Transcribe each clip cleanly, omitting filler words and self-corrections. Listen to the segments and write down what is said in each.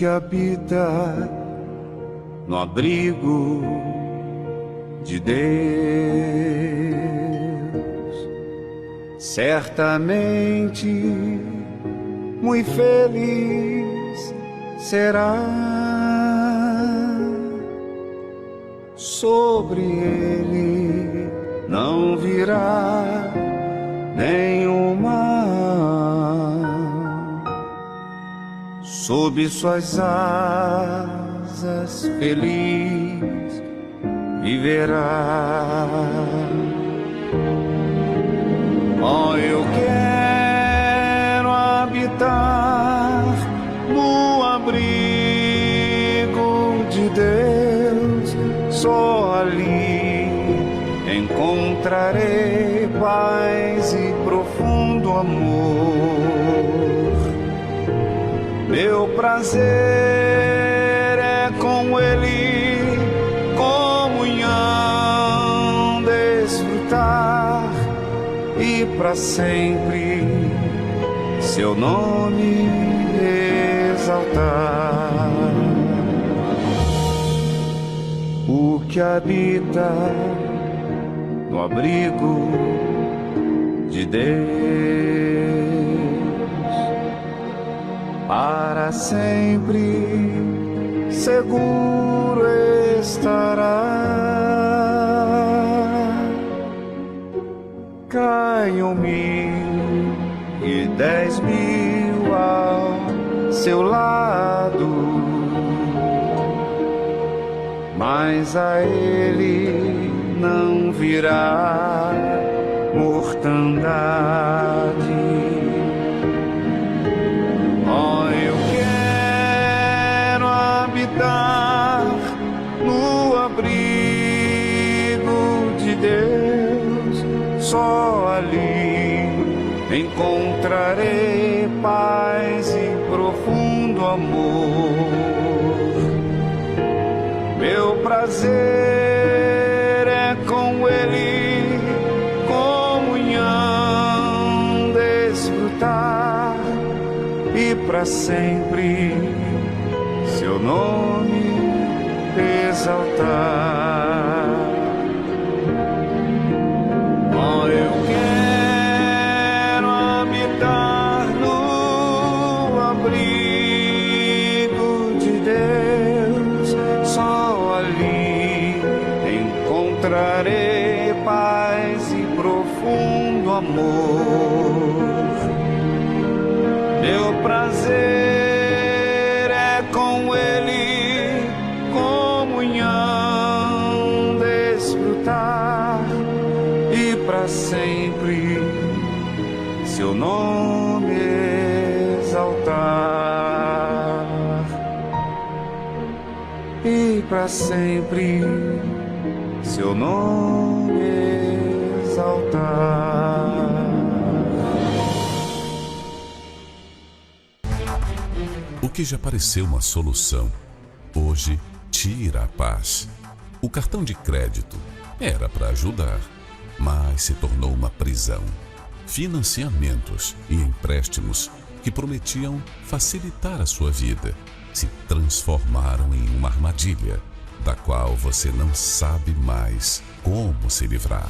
que habita no abrigo de Deus certamente muito feliz será. Sobre ele não virá nenhum mal, sob suas asas feliz viverá. Oh, eu quero habitar no abrigo de Deus, só ali encontrarei paz e profundo amor. Meu prazer é com Ele, comunhão, desfrutar e para sempre seu nome exaltar. O que habita no abrigo de Deus para sempre seguro estará. Caiam 10.000 ao seu lado, mas a ele não virá mortandade. Oh, eu quero habitar no abrigo de Deus, só ali encontrarei paz e profundo amor. Meu prazer é com Ele, comunhão, desfrutar e para sempre seu nome exaltar. Oh, eu quero habitar no abrigo de Deus, só ali encontrarei paz e profundo amor. Meu prazer é com Ele, comunhão, desfrutar e para sempre seu nome exaltar. E para sempre seu nome exaltar. O que já pareceu uma solução, hoje tira a paz. O cartão de crédito era para ajudar, mas se tornou uma prisão. Financiamentos e empréstimos que prometiam facilitar a sua vida se transformaram em uma armadilha, da qual você não sabe mais como se livrar.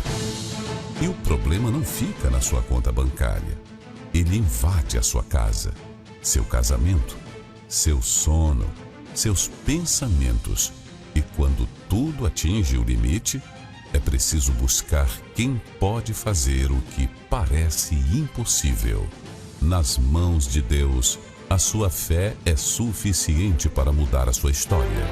E o problema não fica na sua conta bancária. Ele invade a sua casa, seu casamento, seu sono, seus pensamentos. E quando tudo atinge o limite, é preciso buscar quem pode fazer o que parece impossível. Nas mãos de Deus, a sua fé é suficiente para mudar a sua história.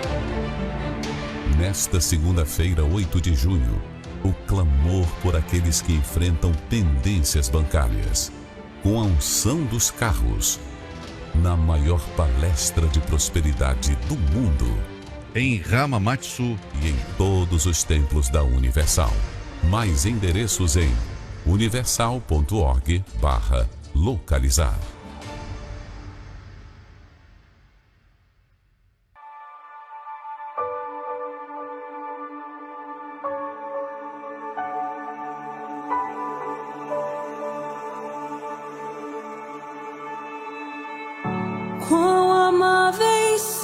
Nesta segunda-feira, 8 de junho, o clamor por aqueles que enfrentam pendências bancárias, com a unção dos carros, na maior palestra de prosperidade do mundo, em Hamamatsu e em todos os templos da Universal. Mais endereços em universal.org/localizar. Quão amáveis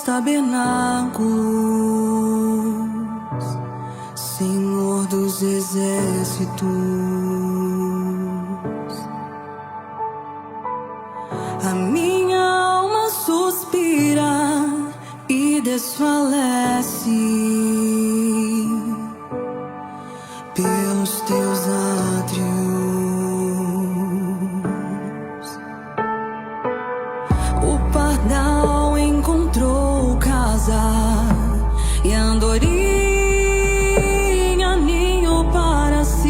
tabernáculos, Senhor dos exércitos. A minha alma suspira e desfalece pelos teus átrios. O pardal encontrou casa e a andorinha ninho para si.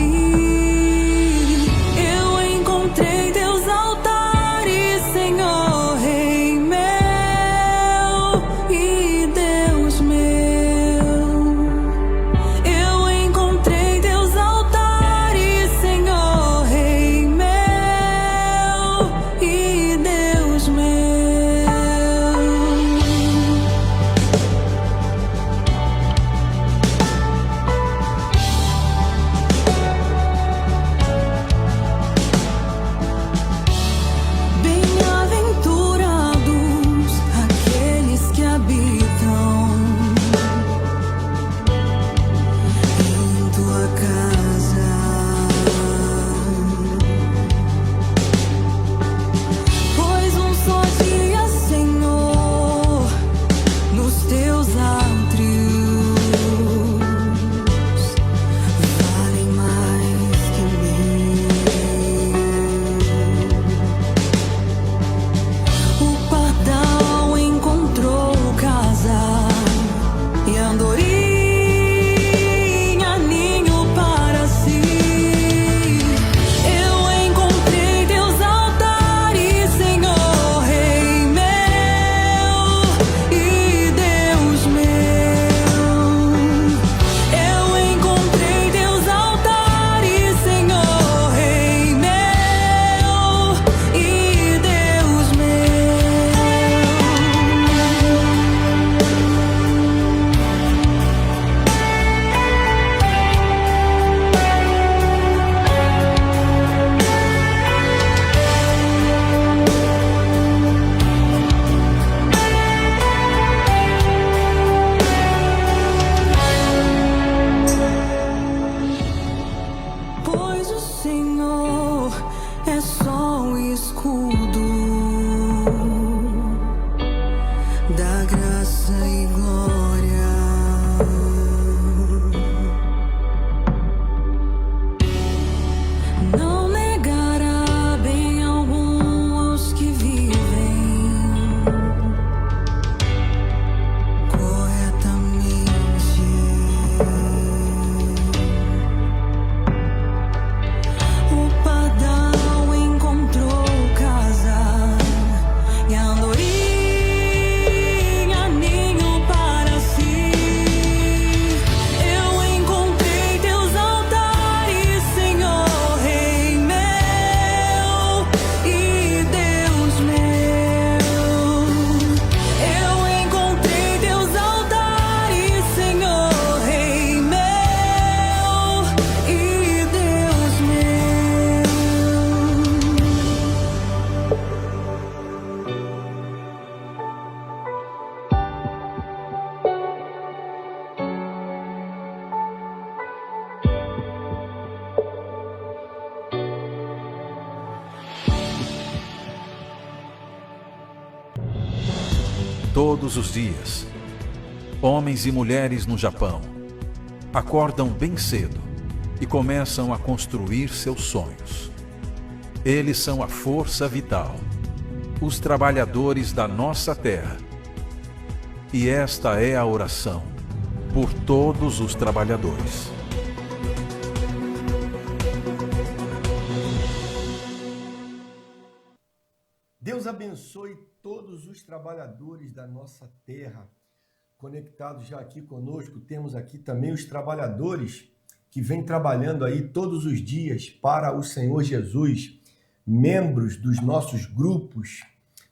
Eu encontrei teus altares, Senhor, Rei meu e Deus meu. Eu encontrei teus altares, Senhor, Rei meu e Deus meu. Bem-aventurados aqueles que habitam em tua casa, pois um só dia, Senhor, nos teus átrios vale mais que mil. O pardal encontrou casa e a andorinha ninho para si. Eu encontrei teus altares, Senhor, Rei meu e Deus meu. Eu encontrei teus altares, Senhor, Rei meu e Deus meu. Pois o Senhor é só o escudo da graça e glória. Não negará bem algum aos que vivem corretamente. O pardal encontrou casa e a andorinha ninho para si. Eu encontrei teus altares, Senhor, Rei meu e Deus meu. Eu encontrei teus altares, Senhor, Rei meu e Deus meu. Todos os dias, homens e mulheres no Japão acordam bem cedo e começam a construir seus sonhos. Eles são a força vital, os trabalhadores da nossa terra. E esta é a oração por todos os trabalhadores. Deus abençoe todos os trabalhadores da nossa terra conectados já aqui conosco. Temos aqui também os trabalhadores que vêm trabalhando aí todos os dias para o Senhor Jesus, membros dos nossos grupos.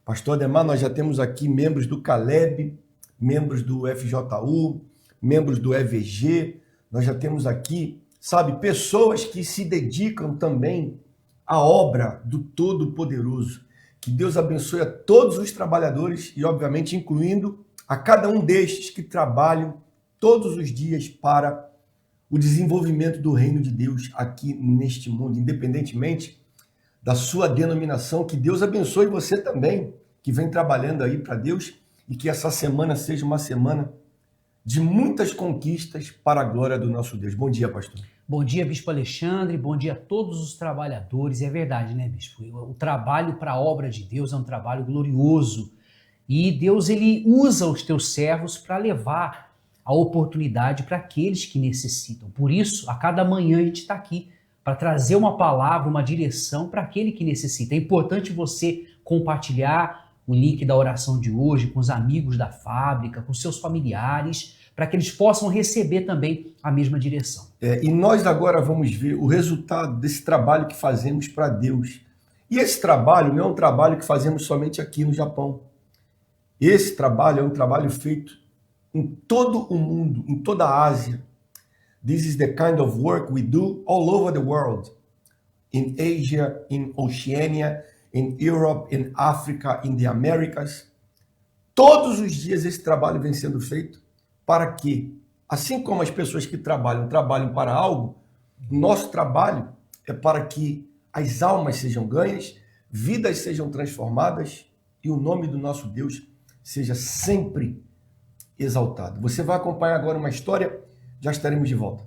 Pastor Ademar, nós já temos aqui membros do Caleb, membros do FJU, membros do EVG. Nós já temos aqui, sabe, pessoas que se dedicam também à obra do Todo-Poderoso. Que Deus abençoe a todos os trabalhadores e, obviamente, incluindo a cada um destes que trabalham todos os dias para o desenvolvimento do reino de Deus aqui neste mundo, independentemente da sua denominação. Que Deus abençoe você também, que vem trabalhando aí para Deus, e que essa semana seja uma semana de muitas conquistas para a glória do nosso Deus. Bom dia, pastor. Bom dia, Bispo Alexandre, bom dia a todos os trabalhadores. É verdade, né, Bispo? O trabalho para a obra de Deus é um trabalho glorioso. E Deus, ele usa os teus servos para levar a oportunidade para aqueles que necessitam. Por isso, a cada manhã a gente está aqui para trazer uma palavra, uma direção para aquele que necessita. É importante você compartilhar o link da oração de hoje com os amigos da fábrica, com seus familiares, para que eles possam receber também a mesma direção. E nós agora vamos ver o resultado desse trabalho que fazemos para Deus. E esse trabalho não é um trabalho que fazemos somente aqui no Japão. Esse trabalho é um trabalho feito em todo o mundo, em toda a Ásia. This is the kind of work we do all over the world. In Asia, in Oceania, in Europe, in Africa, in the Americas. Todos os dias esse trabalho vem sendo feito para que, assim como as pessoas que trabalham para algo, nosso trabalho é para que as almas sejam ganhas, vidas sejam transformadas e o nome do nosso Deus seja sempre exaltado. Você vai acompanhar agora uma história, já estaremos de volta.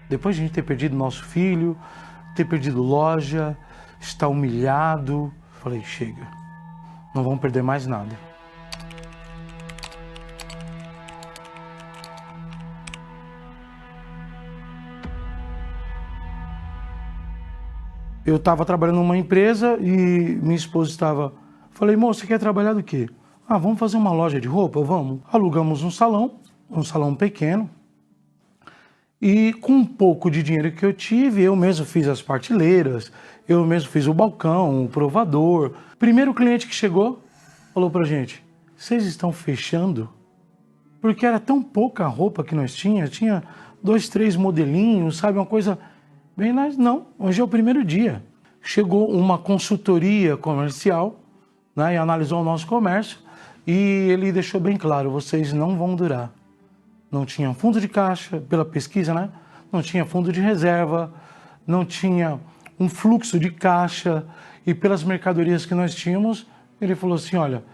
Depois de a gente ter perdido nosso filho, ter perdido loja, estar humilhado, falei, chega, não vamos perder mais nada. Eu estava trabalhando numa empresa e minha esposa estava... Falei, moço, você quer trabalhar do quê? Ah, vamos fazer uma loja de roupa? Vamos. Alugamos um salão pequeno. E com um pouco de dinheiro que eu tive, eu mesmo fiz as prateleiras, eu mesmo fiz o balcão, o provador. Primeiro cliente que chegou, falou pra gente, vocês estão fechando? Porque era tão pouca roupa que nós tinha 2, 3 modelinhos, sabe, uma coisa... Bem, não, hoje é o primeiro dia. Chegou uma consultoria comercial, né, e analisou o nosso comércio e ele deixou bem claro, vocês não vão durar. Não tinha fundo de caixa, pela pesquisa, né? Não tinha fundo de reserva, não tinha um fluxo de caixa e pelas mercadorias que nós tínhamos, ele falou assim, olha,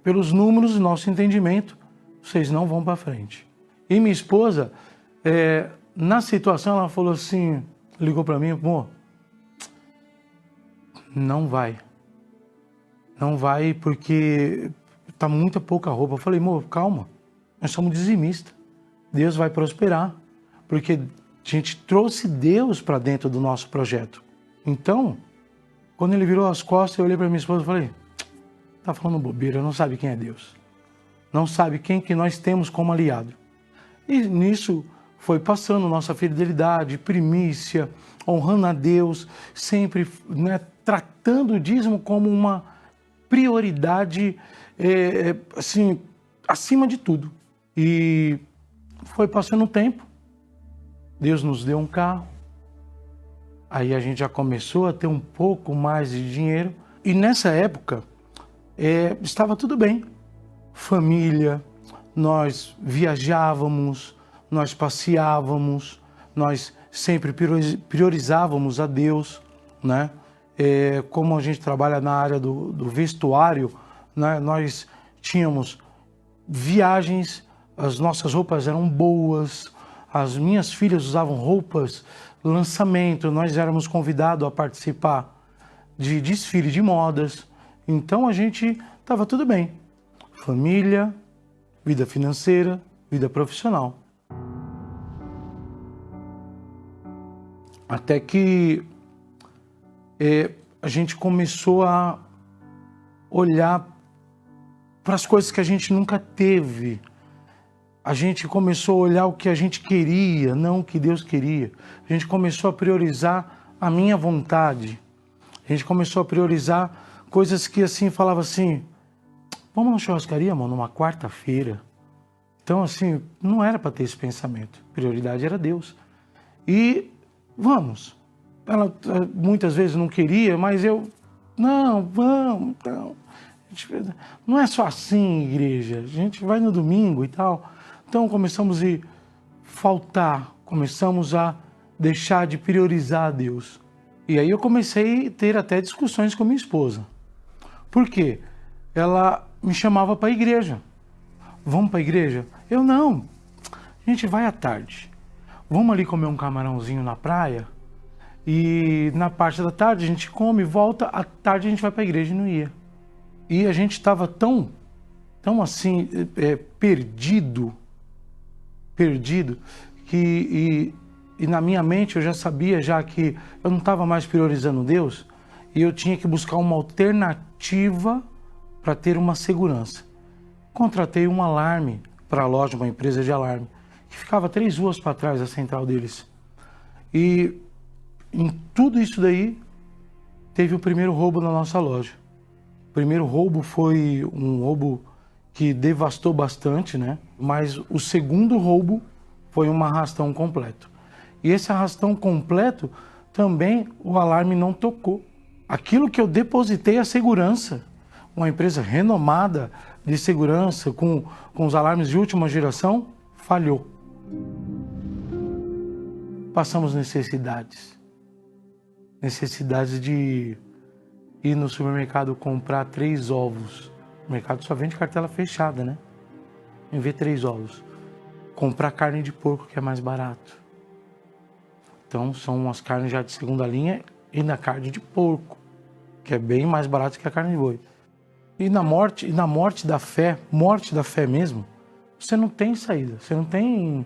pelos números do nosso entendimento, vocês não vão para frente. E minha esposa... na situação, ela falou assim, ligou para mim, amor, não vai porque tá muita pouca roupa. Eu falei, amor, calma, nós somos dizimistas, Deus vai prosperar, porque a gente trouxe Deus para dentro do nosso projeto. Então, quando ele virou as costas, eu olhei para minha esposa e falei, tá falando bobeira, não sabe quem é Deus, não sabe quem que nós temos como aliado. E nisso... foi passando nossa fidelidade, primícia, honrando a Deus, sempre, né, tratando o dízimo como uma prioridade, assim, acima de tudo. E foi passando o tempo, Deus nos deu um carro, aí a gente já começou a ter um pouco mais de dinheiro, e nessa época estava tudo bem. Família, nós viajávamos, nós passeávamos, nós sempre priorizávamos a Deus, né? Como a gente trabalha na área do vestuário, né? Nós tínhamos viagens, as nossas roupas eram boas, as minhas filhas usavam roupas, lançamento, nós éramos convidados a participar de desfile de modas, então a gente estava tudo bem. Família, vida financeira, vida profissional. Até que a gente começou a olhar para as coisas que a gente nunca teve. A gente começou a olhar o que a gente queria, não o que Deus queria. A gente começou a priorizar a minha vontade. A gente começou a priorizar coisas que assim, falava assim, vamos na churrascaria, mano, numa quarta-feira. Então assim, não era para ter esse pensamento. A prioridade era Deus. E vamos. Ela muitas vezes não queria, mas eu, não, vamos. Não. Não é só assim, igreja. A gente vai no domingo e tal. Então começamos a faltar, começamos a deixar de priorizar a Deus. E aí eu comecei a ter até discussões com minha esposa. Por quê? Ela me chamava para a igreja. Vamos para a igreja? Eu não. A gente vai à tarde. Vamos ali comer um camarãozinho na praia. E na parte da tarde a gente come, volta, à tarde a gente vai para a igreja e não ia. E a gente estava tão assim, perdido, que e na minha mente eu já sabia já que eu não estava mais priorizando Deus e eu tinha que buscar uma alternativa para ter uma segurança. Contratei um alarme para a loja, uma empresa de alarme, que ficava 3 ruas para trás da central deles. E em tudo isso daí, teve o primeiro roubo na nossa loja. O primeiro roubo foi um roubo que devastou bastante, né? Mas o segundo roubo foi um arrastão completo. E esse arrastão completo, também o alarme não tocou. Aquilo que eu depositei a segurança, uma empresa renomada de segurança, com os alarmes de última geração, falhou. Passamos necessidades de ir no supermercado comprar 3 ovos. O mercado só vende cartela fechada, né? Em ver 3 ovos. Comprar carne de porco, que é mais barato. Então são umas carnes já de segunda linha e na carne de porco, que é bem mais barato que a carne de boi. E na morte da fé mesmo, você não tem saída. Você não tem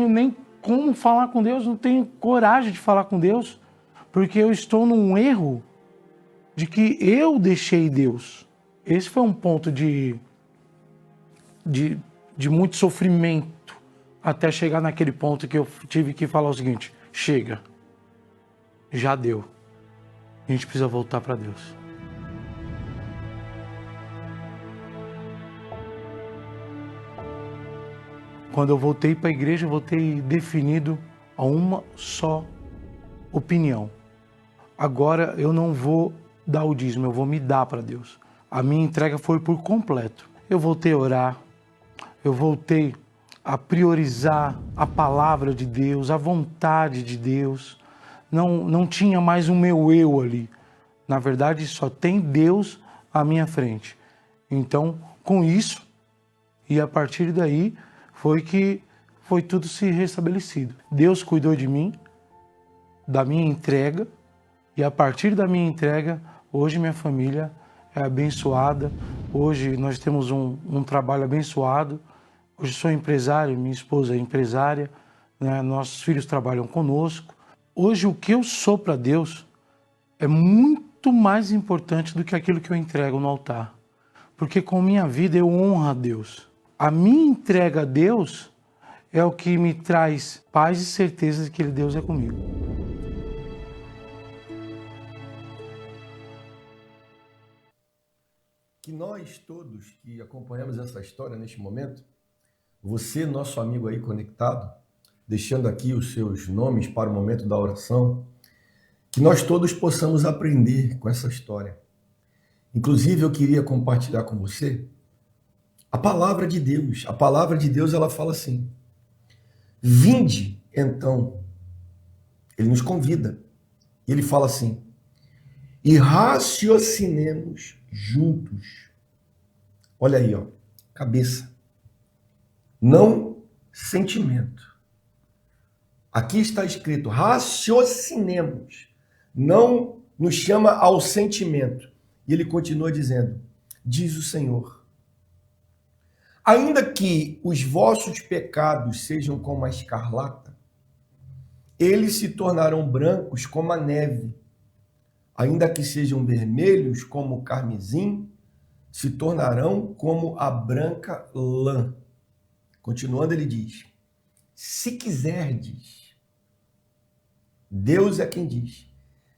nem como falar com Deus, não tenho coragem de falar com Deus, porque eu estou num erro de que eu deixei Deus. Esse foi um ponto de muito sofrimento, até chegar naquele ponto que eu tive que falar o seguinte: chega, já deu, a gente precisa voltar para Deus. Quando eu voltei para a igreja, eu voltei definido a uma só opinião. Agora eu não vou dar o dízimo, eu vou me dar para Deus. A minha entrega foi por completo. Eu voltei a orar, eu voltei a priorizar a palavra de Deus, a vontade de Deus. Não tinha mais o meu eu ali. Na verdade, só tem Deus à minha frente. Então, com isso, e a partir daí, foi tudo se restabelecido. Deus cuidou de mim, da minha entrega, e a partir da minha entrega, hoje minha família é abençoada, hoje nós temos um trabalho abençoado, hoje sou empresário, minha esposa é empresária, né? Nossos filhos trabalham conosco. Hoje o que eu sou para Deus é muito mais importante do que aquilo que eu entrego no altar, porque com minha vida eu honro a Deus. A minha entrega a Deus é o que me traz paz e certeza de que Deus é comigo. Que nós todos que acompanhamos essa história neste momento, você, nosso amigo aí conectado, deixando aqui os seus nomes para o momento da oração, que nós todos possamos aprender com essa história. Inclusive, eu queria compartilhar com você a palavra de Deus. A palavra de Deus, ela fala assim: vinde, então. Ele nos convida. Ele fala assim: e raciocinemos juntos. Olha aí, ó, cabeça. Não sentimento. Aqui está escrito: raciocinemos. Não nos chama ao sentimento. E ele continua dizendo: diz o Senhor, ainda que os vossos pecados sejam como a escarlata, eles se tornarão brancos como a neve. Ainda que sejam vermelhos como o carmesim, se tornarão como a branca lã. Continuando, ele diz: se quiserdes, Deus é quem diz,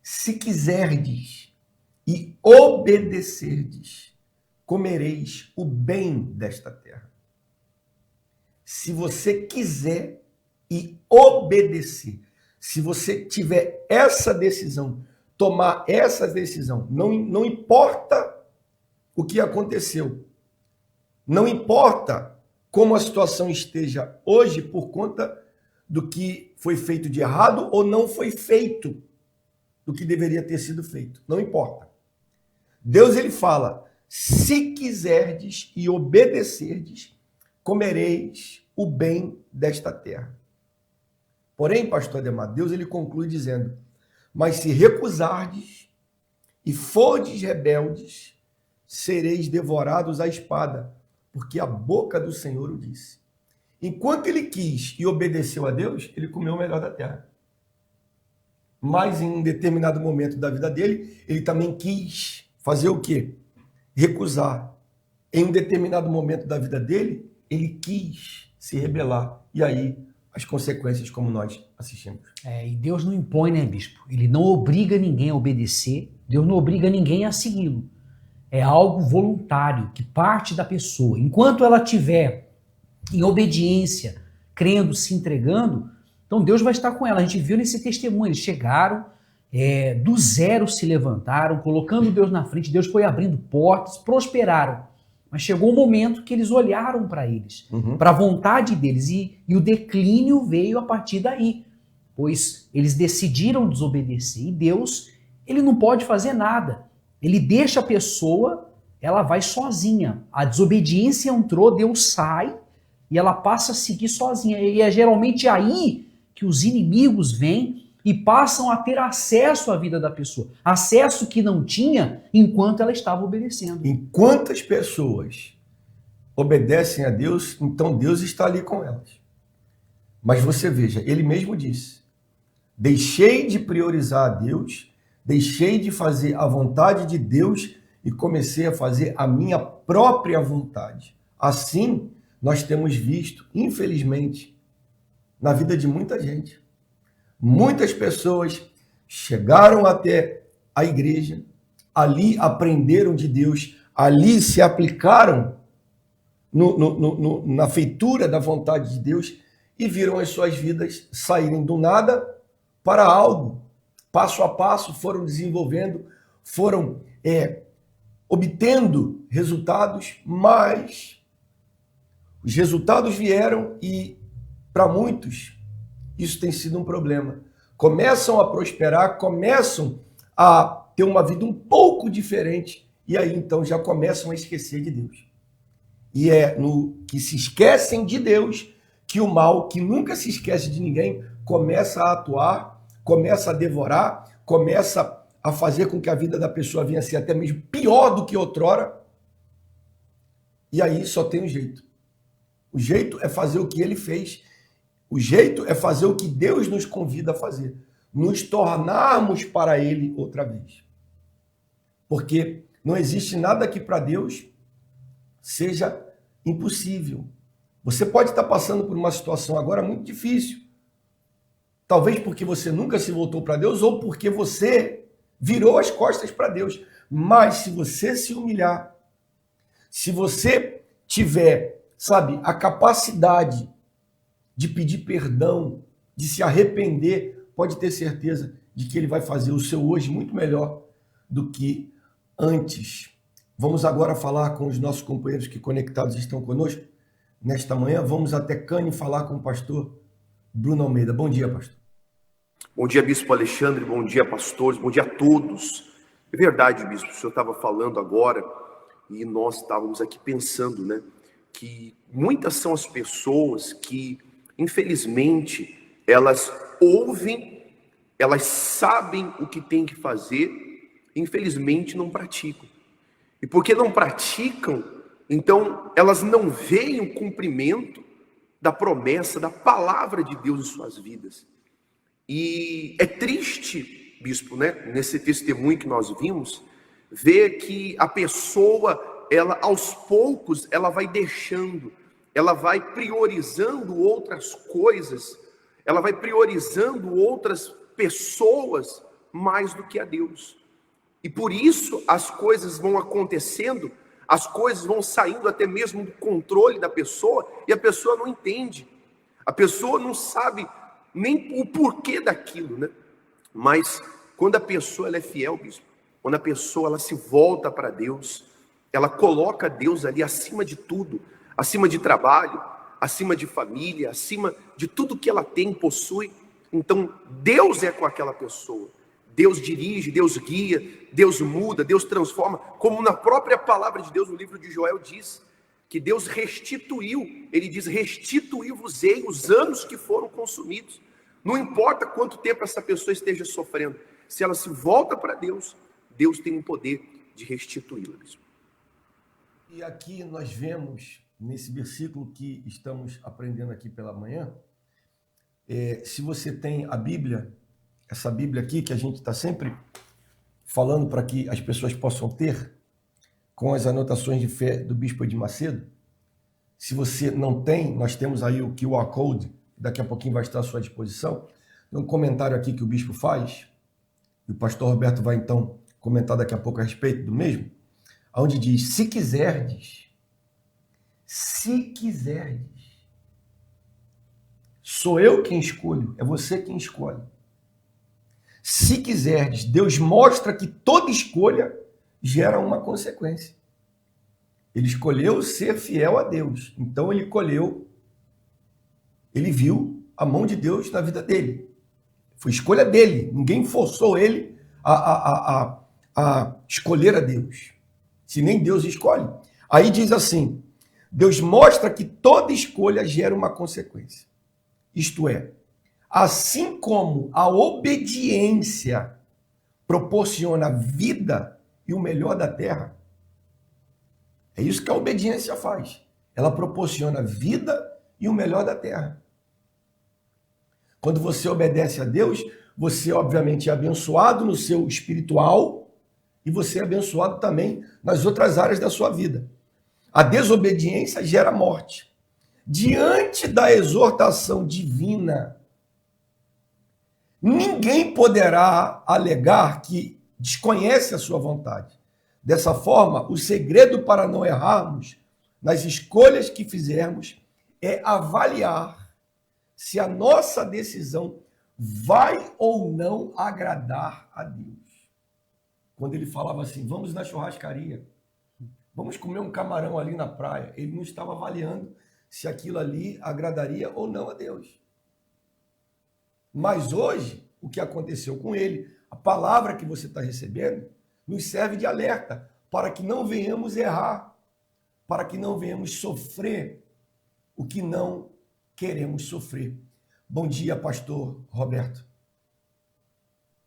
se quiserdes e obedecerdes, comereis o bem desta terra. Se você quiser e obedecer, se você tiver essa decisão, tomar essa decisão, não importa o que aconteceu. Não importa como a situação esteja hoje por conta do que foi feito de errado ou não foi feito do que deveria ter sido feito. Não importa. Deus, ele fala, se quiserdes e obedecerdes, comereis o bem desta terra. Porém, pastor Ademar, Deus, ele conclui dizendo, mas se recusardes e fordes rebeldes, sereis devorados à espada, porque a boca do Senhor o disse. Enquanto ele quis e obedeceu a Deus, ele comeu o melhor da terra. Mas em um determinado momento da vida dele, ele também quis fazer o quê? Recusar. Em um determinado momento da vida dele, ele quis se rebelar. E aí, as consequências como nós assistimos. E Deus não impõe, né, bispo? Ele não obriga ninguém a obedecer, Deus não obriga ninguém a segui-lo. É algo voluntário, que parte da pessoa. Enquanto ela estiver em obediência, crendo, se entregando, então Deus vai estar com ela. A gente viu nesse testemunho, eles chegaram, do zero se levantaram, colocando Deus na frente, Deus foi abrindo portas, prosperaram. Mas chegou um momento que eles olharam para eles, para a vontade deles, e o declínio veio a partir daí, pois eles decidiram desobedecer. E Deus, ele não pode fazer nada. Ele deixa a pessoa, ela vai sozinha. A desobediência entrou, Deus sai e ela passa a seguir sozinha. E é geralmente aí que os inimigos vêm e passam a ter acesso à vida da pessoa. Acesso que não tinha enquanto ela estava obedecendo. Enquanto as pessoas obedecem a Deus, então Deus está ali com elas. Mas você veja, ele mesmo disse, deixei de priorizar a Deus, deixei de fazer a vontade de Deus e comecei a fazer a minha própria vontade. Assim, nós temos visto, infelizmente, na vida de muita gente. Muitas pessoas chegaram até a igreja, ali aprenderam de Deus, ali se aplicaram na feitura da vontade de Deus e viram as suas vidas saírem do nada para algo. Passo a passo foram desenvolvendo, foram obtendo resultados, mas os resultados vieram e, para muitos, isso tem sido um problema. Começam a prosperar, começam a ter uma vida um pouco diferente e aí então já começam a esquecer de Deus. E é no que se esquecem de Deus que o mal, que nunca se esquece de ninguém, começa a atuar, começa a devorar, começa a fazer com que a vida da pessoa venha a ser até mesmo pior do que outrora. E aí só tem um jeito. O jeito é fazer o que ele fez. O jeito é fazer o que Deus nos convida a fazer. Nos tornarmos para ele outra vez. Porque não existe nada que para Deus seja impossível. Você pode estar passando por uma situação agora muito difícil. Talvez porque você nunca se voltou para Deus ou porque você virou as costas para Deus. Mas se você se humilhar, se você tiver, a capacidade de pedir perdão, de se arrepender, pode ter certeza de que ele vai fazer o seu hoje muito melhor do que antes. Vamos agora falar com os nossos companheiros que conectados estão conosco nesta manhã. Vamos até Cane falar com o pastor Bruno Almeida. Bom dia, pastor. Bom dia, bispo Alexandre, bom dia, pastores, bom dia a todos. É verdade, bispo, o senhor estava falando agora e nós estávamos aqui pensando, né, que muitas são as pessoas que, infelizmente, elas ouvem, elas sabem o que tem que fazer, infelizmente não praticam. E porque não praticam, então elas não veem o cumprimento da promessa, da palavra de Deus em suas vidas. E é triste, bispo, né, nesse testemunho que nós vimos, ver que a pessoa, ela aos poucos, ela vai deixando, ela vai priorizando outras coisas, ela vai priorizando outras pessoas mais do que a Deus. E por isso as coisas vão acontecendo, as coisas vão saindo até mesmo do controle da pessoa, e a pessoa não entende, a pessoa não sabe nem o porquê daquilo, né? Mas quando a pessoa ela é fiel, bispo, quando a pessoa ela se volta para Deus, ela coloca Deus ali acima de tudo, acima de trabalho, acima de família, acima de tudo que ela tem, possui. Então, Deus é com aquela pessoa. Deus dirige, Deus guia, Deus muda, Deus transforma, como na própria palavra de Deus, no livro de Joel diz, que Deus restituiu, ele diz, restituí-vos-ei os anos que foram consumidos. Não importa quanto tempo essa pessoa esteja sofrendo, se ela se volta para Deus, Deus tem o poder de restituí-la. E aqui nós vemos, nesse versículo que estamos aprendendo aqui pela manhã, se você tem a Bíblia, essa Bíblia aqui que a gente está sempre falando para que as pessoas possam ter, com as anotações de fé do Bispo Edir Macedo. Se você não tem, nós temos aí o QR Code, que daqui a pouquinho vai estar à sua disposição. Tem um comentário aqui que o Bispo faz, e o pastor Roberto vai então comentar daqui a pouco a respeito do mesmo, onde diz, se quiserdes, sou eu quem escolho, é você quem escolhe. Se quiserdes, Deus mostra que toda escolha gera uma consequência. Ele escolheu ser fiel a Deus. Então ele viu a mão de Deus na vida dele. Foi escolha dele. Ninguém forçou ele a escolher a Deus. Se nem Deus escolhe. Aí diz assim, Deus mostra que toda escolha gera uma consequência. Isto é, assim como a obediência proporciona vida e o melhor da terra, é isso que a obediência faz. Ela proporciona vida e o melhor da terra. Quando você obedece a Deus, você obviamente é abençoado no seu espiritual e você é abençoado também nas outras áreas da sua vida. A desobediência gera morte. Diante da exortação divina, ninguém poderá alegar que desconhece a sua vontade. Dessa forma, o segredo para não errarmos nas escolhas que fizermos é avaliar se a nossa decisão vai ou não agradar a Deus. Quando ele falava assim, vamos na churrascaria, vamos comer um camarão ali na praia, ele não estava avaliando se aquilo ali agradaria ou não a Deus. Mas hoje, o que aconteceu com ele, a palavra que você está recebendo, nos serve de alerta para que não venhamos errar, para que não venhamos sofrer o que não queremos sofrer. Bom dia, pastor Roberto.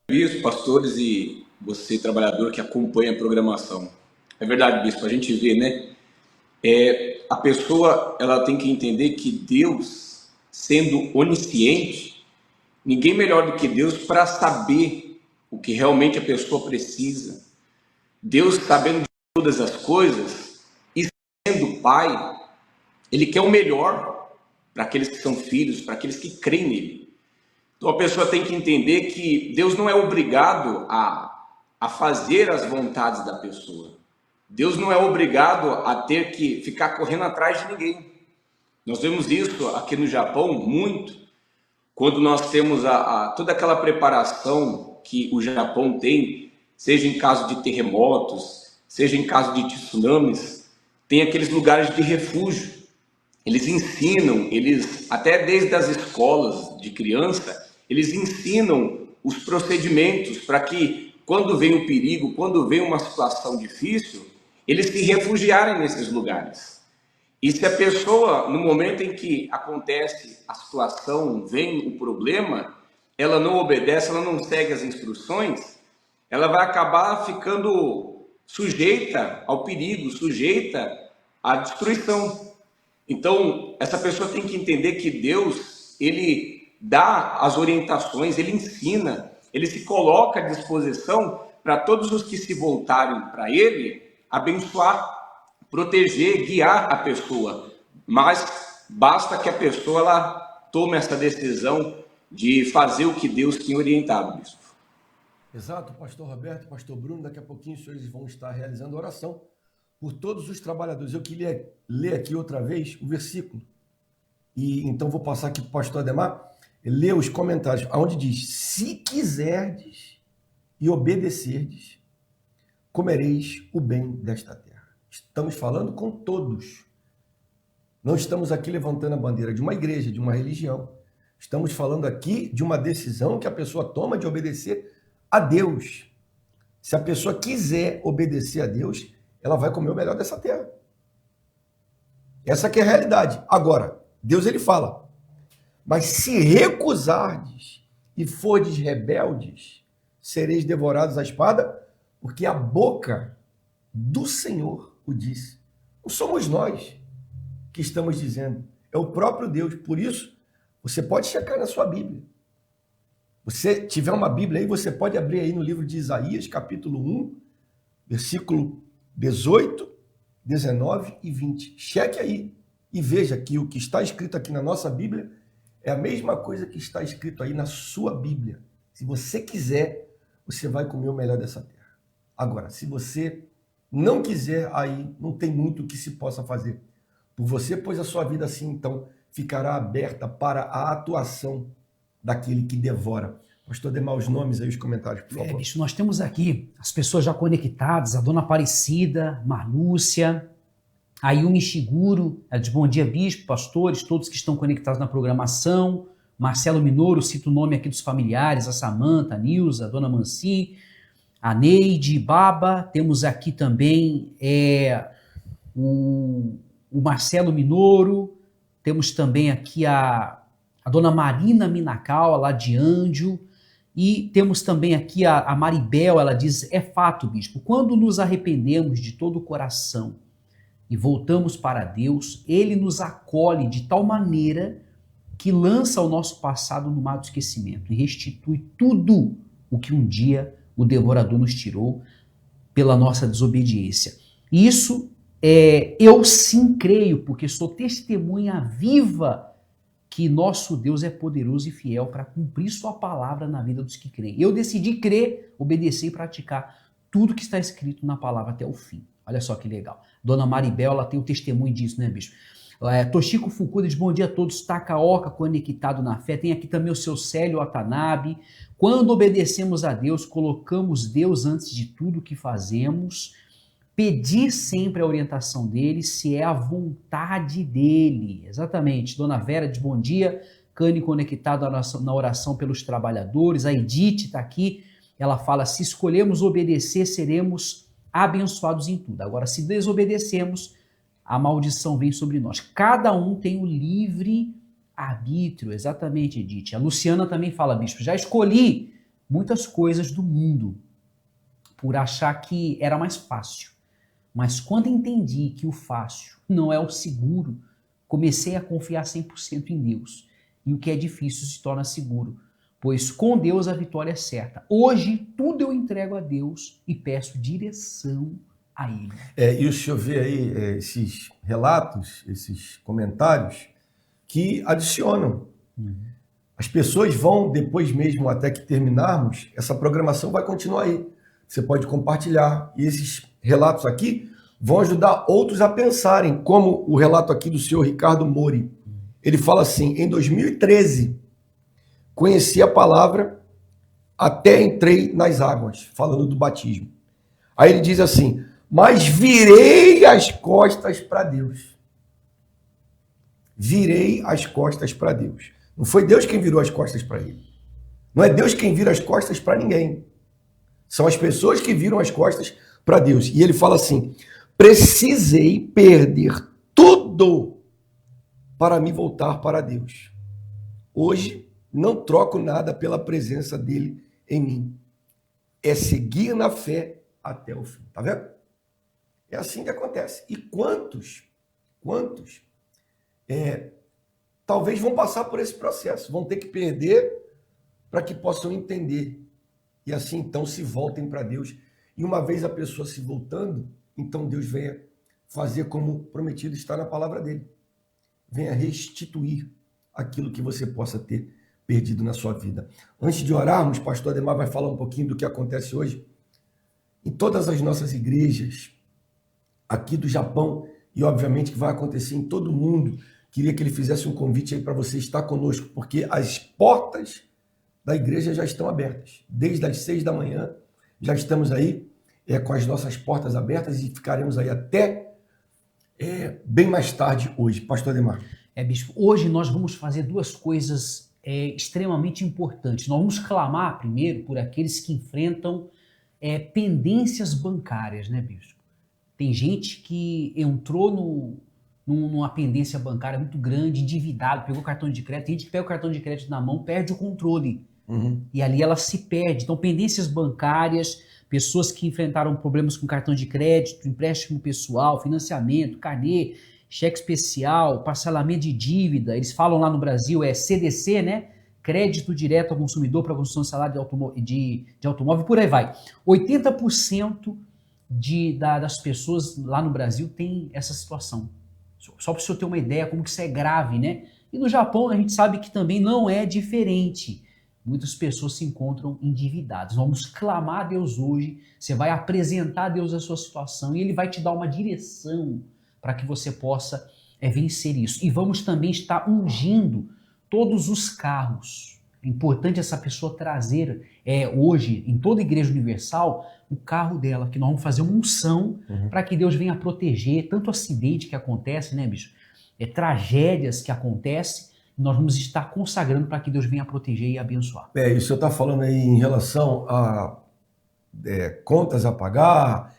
Bispo, pastores e você, trabalhador que acompanha a programação. É verdade, bispo, a gente vê, né? A pessoa, ela tem que entender que Deus, sendo onisciente, ninguém melhor do que Deus para saber o que realmente a pessoa precisa. Deus, sabendo de todas as coisas e sendo Pai, Ele quer o melhor para aqueles que são filhos, para aqueles que creem nele. Então a pessoa tem que entender que Deus não é obrigado a fazer as vontades da pessoa. Deus não é obrigado a ter que ficar correndo atrás de ninguém. Nós vemos isso aqui no Japão muito, quando nós temos toda aquela preparação que o Japão tem, seja em caso de terremotos, seja em caso de tsunamis, tem aqueles lugares de refúgio. Eles ensinam, até desde as escolas de criança, eles ensinam os procedimentos para que, quando vem o perigo, quando vem uma situação difícil, eles se refugiarem nesses lugares. E se a pessoa, no momento em que acontece a situação, vem o problema, ela não obedece, ela não segue as instruções, ela vai acabar ficando sujeita ao perigo, sujeita à destruição. Então, essa pessoa tem que entender que Deus, Ele dá as orientações, Ele ensina, Ele se coloca à disposição para todos os que se voltarem para Ele, abençoar, proteger, guiar a pessoa. Mas basta que a pessoa ela tome essa decisão de fazer o que Deus tem orientado, bispo. Exato, pastor Roberto, pastor Bruno, daqui a pouquinho os senhores vão estar realizando oração por todos os trabalhadores. Eu queria ler aqui outra vez o versículo. E então vou passar aqui para o pastor Ademar, ler os comentários, onde diz, se quiserdes e obedecerdes, comereis o bem desta terra. Estamos falando com todos. Não estamos aqui levantando a bandeira de uma igreja, de uma religião. Estamos falando aqui de uma decisão que a pessoa toma de obedecer a Deus. Se a pessoa quiser obedecer a Deus, ela vai comer o melhor dessa terra. Essa que é a realidade. Agora, Deus ele fala, mas se recusardes e fordes rebeldes, sereis devorados à espada, porque a boca do Senhor o disse. Não somos nós que estamos dizendo, é o próprio Deus. Por isso, você pode checar na sua Bíblia. Você tiver uma Bíblia aí, você pode abrir aí no livro de Isaías, capítulo 1, versículo 18, 19 e 20. Cheque aí e veja que o que está escrito aqui na nossa Bíblia é a mesma coisa que está escrito aí na sua Bíblia. Se você quiser, você vai comer o melhor dessa terra. Agora, se você não quiser, aí não tem muito o que se possa fazer por você, pois a sua vida assim, então, ficará aberta para a atuação daquele que devora. Pastor Demar, os nomes aí, os comentários, por favor. Bicho, nós temos aqui as pessoas já conectadas, a Dona Aparecida, Marlúcia, a Yumi Shiguro, ela diz bom dia, bispo, pastores, todos que estão conectados na programação, Marcelo Minoro, cito o nome aqui dos familiares, a Samanta, a Nilza, a Dona Manci, a Neide, Baba, temos aqui também o Marcelo Minoro, temos também aqui a Dona Marina Minacal, lá de Ândio, e temos também aqui a Maribel, ela diz, é fato, bispo, quando nos arrependemos de todo o coração e voltamos para Deus, Ele nos acolhe de tal maneira que lança o nosso passado no mar do esquecimento e restitui tudo o que um dia o devorador nos tirou pela nossa desobediência. Isso eu sim creio, porque sou testemunha viva que nosso Deus é poderoso e fiel para cumprir sua palavra na vida dos que creem. Eu decidi crer, obedecer e praticar tudo que está escrito na palavra até o fim. Olha só que legal. Dona Maribel, ela tem o testemunho disso, né, bicho? Toshiko Fukuda diz, bom dia a todos, Takaoka conectado na fé. Tem aqui também o seu Célio Watanabe. Quando obedecemos a Deus, colocamos Deus antes de tudo que fazemos. Pedir sempre a orientação dele, se é a vontade dele. Exatamente. Dona Vera diz bom dia. Cane conectado na oração pelos trabalhadores. A Edith está aqui. Ela fala, se escolhermos obedecer, seremos abençoados em tudo. Agora, se desobedecemos, a maldição vem sobre nós. Cada um tem o livre arbítrio. Exatamente, Edith. A Luciana também fala, bispo, já escolhi muitas coisas do mundo por achar que era mais fácil. Mas quando entendi que o fácil não é o seguro, comecei a confiar 100% em Deus. E o que é difícil se torna seguro, pois com Deus a vitória é certa. Hoje, tudo eu entrego a Deus e peço direção a Ele. E o senhor vê aí esses relatos, esses comentários que adicionam. As pessoas vão, depois mesmo até que terminarmos, essa programação vai continuar aí. Você pode compartilhar. E esses relatos aqui vão ajudar outros a pensarem, como o relato aqui do senhor Ricardo Mori. Ele fala assim, em 2013, conheci a palavra, até entrei nas águas, falando do batismo. Aí ele diz assim, mas virei as costas para Deus. Virei as costas para Deus. Não foi Deus quem virou as costas para ele. Não é Deus quem vira as costas para ninguém. São as pessoas que viram as costas para Deus. E ele fala assim, precisei perder tudo para me voltar para Deus. Hoje, não troco nada pela presença dele em mim. É seguir na fé até o fim. Tá vendo? É assim que acontece. E quantos talvez vão passar por esse processo, vão ter que perder para que possam entender. E assim, então, se voltem para Deus. E uma vez a pessoa se voltando, então Deus venha fazer como prometido está na palavra dele. Venha restituir aquilo que você possa ter perdido na sua vida. Antes de orarmos, pastor Ademar vai falar um pouquinho do que acontece hoje em todas as nossas igrejas, aqui do Japão, e obviamente que vai acontecer em todo mundo. Queria que ele fizesse um convite aí para você estar conosco, porque as portas da igreja já estão abertas. Desde as 6 da manhã, já estamos aí com as nossas portas abertas e ficaremos aí até bem mais tarde hoje. Pastor Ademar. Bispo, hoje nós vamos fazer duas coisas extremamente importantes. Nós vamos clamar primeiro por aqueles que enfrentam pendências bancárias, né, Bispo? Tem gente que entrou numa pendência bancária muito grande, endividado, pegou cartão de crédito. Tem gente que pega o cartão de crédito na mão, perde o controle. E ali ela se perde. Então, pendências bancárias, pessoas que enfrentaram problemas com cartão de crédito, empréstimo pessoal, financiamento, carnê, cheque especial, parcelamento de dívida. Eles falam lá no Brasil, CDC, né? Crédito direto ao consumidor para construção de salário de automóvel, por aí vai. 80% das pessoas lá no Brasil tem essa situação. Só para o senhor ter uma ideia como que isso é grave, né? E no Japão a gente sabe que também não é diferente. Muitas pessoas se encontram endividadas. Vamos clamar a Deus hoje, você vai apresentar a Deus a sua situação e Ele vai te dar uma direção para que você possa vencer isso. E vamos também estar ungindo todos os carros. É importante essa pessoa trazer hoje, em toda a Igreja Universal, o carro dela, que nós vamos fazer uma unção para que Deus venha proteger tanto acidente que acontece, né, bicho? Tragédias que acontecem, nós vamos estar consagrando para que Deus venha proteger e abençoar. E o senhor está falando aí em relação a contas a pagar,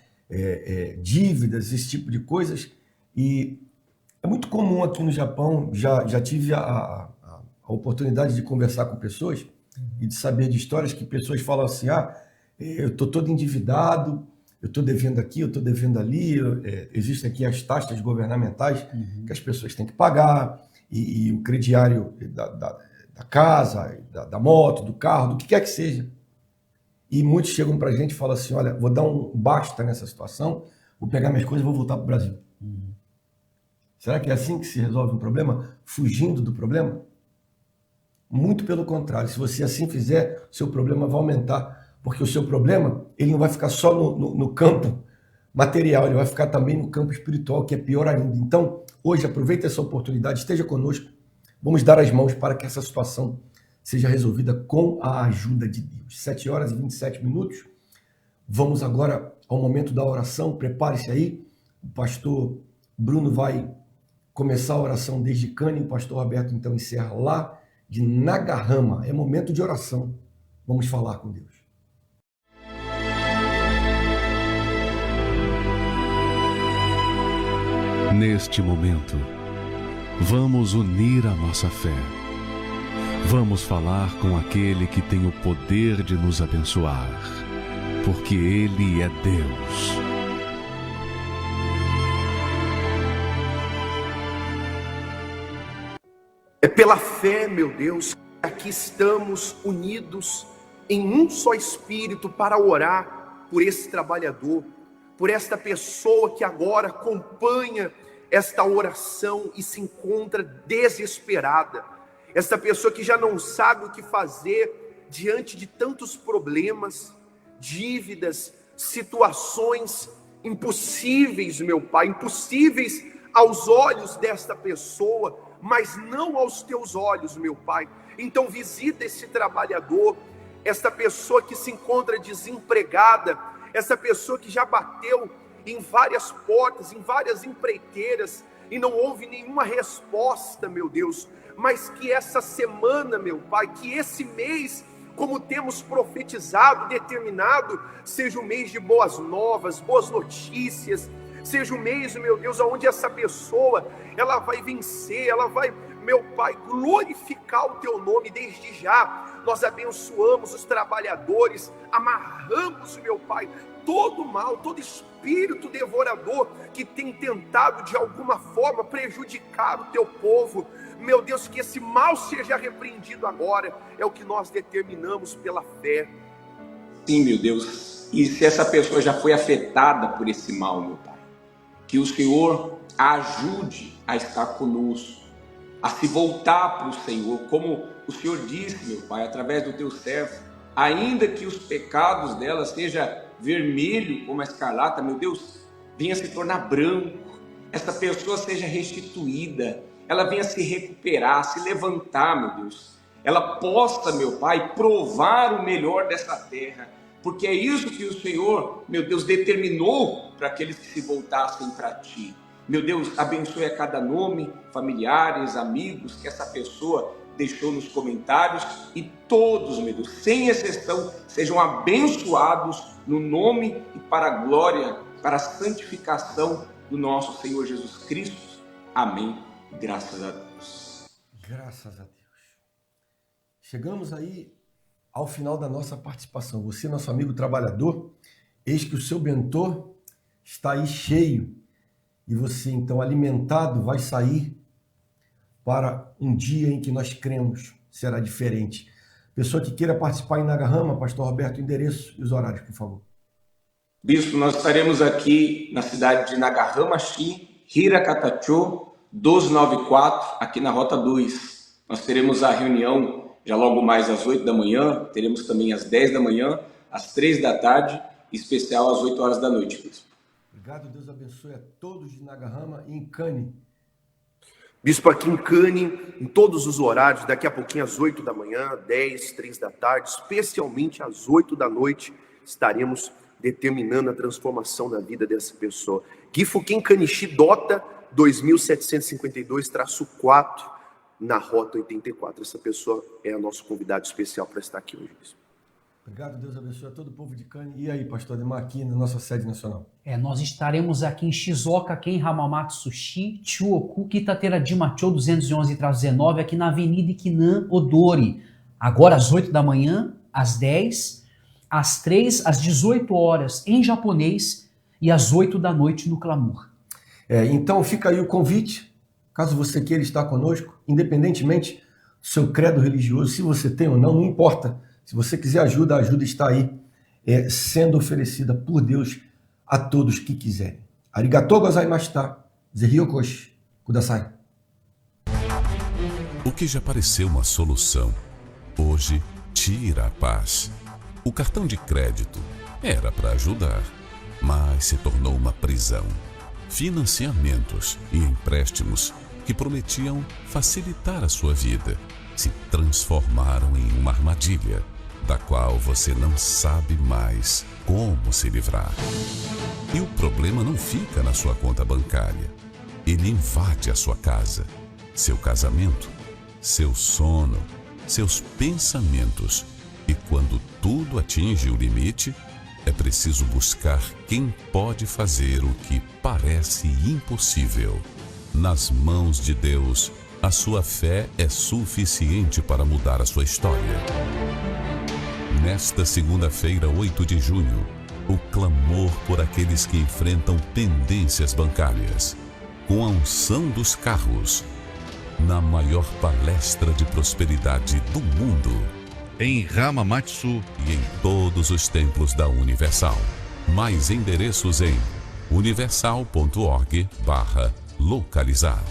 dívidas, esse tipo de coisas, e é muito comum aqui no Japão, já tive a oportunidade de conversar com pessoas e de saber de histórias que pessoas falam assim, eu estou todo endividado, eu estou devendo aqui, eu estou devendo ali, existem aqui as taxas governamentais que as pessoas têm que pagar, e o crediário da casa, da moto, do carro, do que quer que seja. E muitos chegam para a gente e falam assim, olha, vou dar um basta nessa situação, vou pegar minhas coisas e vou voltar para o Brasil. Será que é assim que se resolve um problema? Fugindo do problema? Muito pelo contrário, se você assim fizer, seu problema vai aumentar, porque o seu problema ele não vai ficar só no campo material, ele vai ficar também no campo espiritual, que é pior ainda. Então, hoje, aproveite essa oportunidade, esteja conosco, vamos dar as mãos para que essa situação seja resolvida com a ajuda de Deus. 7 horas e 27 minutos, vamos agora ao momento da oração, prepare-se aí, o pastor Bruno vai começar a oração desde Cane, o pastor Roberto então encerra lá de Nagahama. É momento de oração. Vamos falar com Deus. Neste momento, vamos unir a nossa fé. Vamos falar com aquele que tem o poder de nos abençoar, porque Ele é Deus. É pela fé, meu Deus, que aqui estamos unidos em um só espírito para orar por esse trabalhador, por esta pessoa que agora acompanha esta oração e se encontra desesperada. Esta pessoa que já não sabe o que fazer diante de tantos problemas, dívidas, situações impossíveis, meu Pai, impossíveis aos olhos desta pessoa, mas não aos teus olhos, meu Pai. Então visita esse trabalhador, esta pessoa que se encontra desempregada, essa pessoa que já bateu em várias portas, em várias empreiteiras, e não houve nenhuma resposta, meu Deus, mas que essa semana, meu Pai, que esse mês, como temos profetizado, determinado, seja um mês de boas novas, boas notícias, seja um mês, meu Deus, onde essa pessoa, ela vai vencer, ela vai, meu Pai, glorificar o Teu nome desde já. Nós abençoamos os trabalhadores, amarramos, meu Pai, todo mal, todo espírito devorador que tem tentado de alguma forma prejudicar o Teu povo. Meu Deus, que esse mal seja repreendido agora, é o que nós determinamos pela fé. Sim, meu Deus, e se essa pessoa já foi afetada por esse mal, meu Pai, que o Senhor a ajude a estar conosco, a se voltar para o Senhor, como o Senhor disse, meu Pai, através do Teu servo, ainda que os pecados dela sejam vermelho como a escarlata, meu Deus, venha se tornar branco, essa pessoa seja restituída, ela venha se recuperar, se levantar, meu Deus, ela possa, meu Pai, provar o melhor dessa terra, porque é isso que o Senhor, meu Deus, determinou para aqueles que se voltassem para Ti. Meu Deus, abençoe a cada nome, familiares, amigos que essa pessoa deixou nos comentários, e todos, meu Deus, sem exceção, sejam abençoados no nome e para a glória, para a santificação do nosso Senhor Jesus Cristo. Amém. Graças a Deus. Graças a Deus. Chegamos aí ao final da nossa participação. Você, nosso amigo trabalhador, eis que o seu bentor está aí cheio, e você, então, alimentado, vai sair para um dia em que nós cremos será diferente. Pessoa que queira participar em Nagarrama, Pastor Roberto, o endereço e os horários, por favor. Bispo, nós estaremos aqui na cidade de Nagahama-shi, Hirakatacho, 1294, aqui na Rota 2. Nós teremos a reunião já logo mais às 8 da manhã, teremos também às 10 da manhã, às 3 da tarde, em especial às 8 horas da noite, Bispo. Obrigado, Deus abençoe a todos de Nagarrama e em Cane. Bispo, aqui em Cane, em todos os horários, daqui a pouquinho às 8 da manhã, 10, 3 da tarde, especialmente às 8 da noite, estaremos determinando a transformação da vida dessa pessoa. Gifuquim Canichi Dota 2752-4, na Rota 84. Essa pessoa é o nosso convidado especial para estar aqui hoje. Obrigado, Deus abençoe a todo o povo de Cane. E aí, pastor Ademar, aqui na nossa sede nacional? Nós estaremos aqui em Shizuoka, Ken Hamamatsu-shi, Chuoku, Kitateradima-cho 211-19, aqui na Avenida Ikinan Odori. Agora às 8 da manhã, às 10, às 3, às 18 horas em japonês e às 8 da noite no Clamor. Então fica aí o convite, caso você queira estar conosco, independentemente do seu credo religioso, se você tem ou não, não importa. Se você quiser ajuda, a ajuda está aí, sendo oferecida por Deus a todos que quiserem. Arigatou gozaimashita. Zerryokoshi kudasai. O que já pareceu uma solução, hoje tira a paz. O cartão de crédito era para ajudar, mas se tornou uma prisão. Financiamentos e empréstimos que prometiam facilitar a sua vida se transformaram em uma armadilha, da qual você não sabe mais como se livrar. E o problema não fica na sua conta bancária. Ele invade a sua casa, seu casamento, seu sono, seus pensamentos. E quando tudo atinge o limite, é preciso buscar quem pode fazer o que parece impossível. Nas mãos de Deus, a sua fé é suficiente para mudar a sua história. Nesta segunda-feira, 8 de junho, o clamor por aqueles que enfrentam pendências bancárias, com a unção dos carros, na maior palestra de prosperidade do mundo, em Hamamatsu e em todos os templos da Universal. Mais endereços em universal.org/localizar.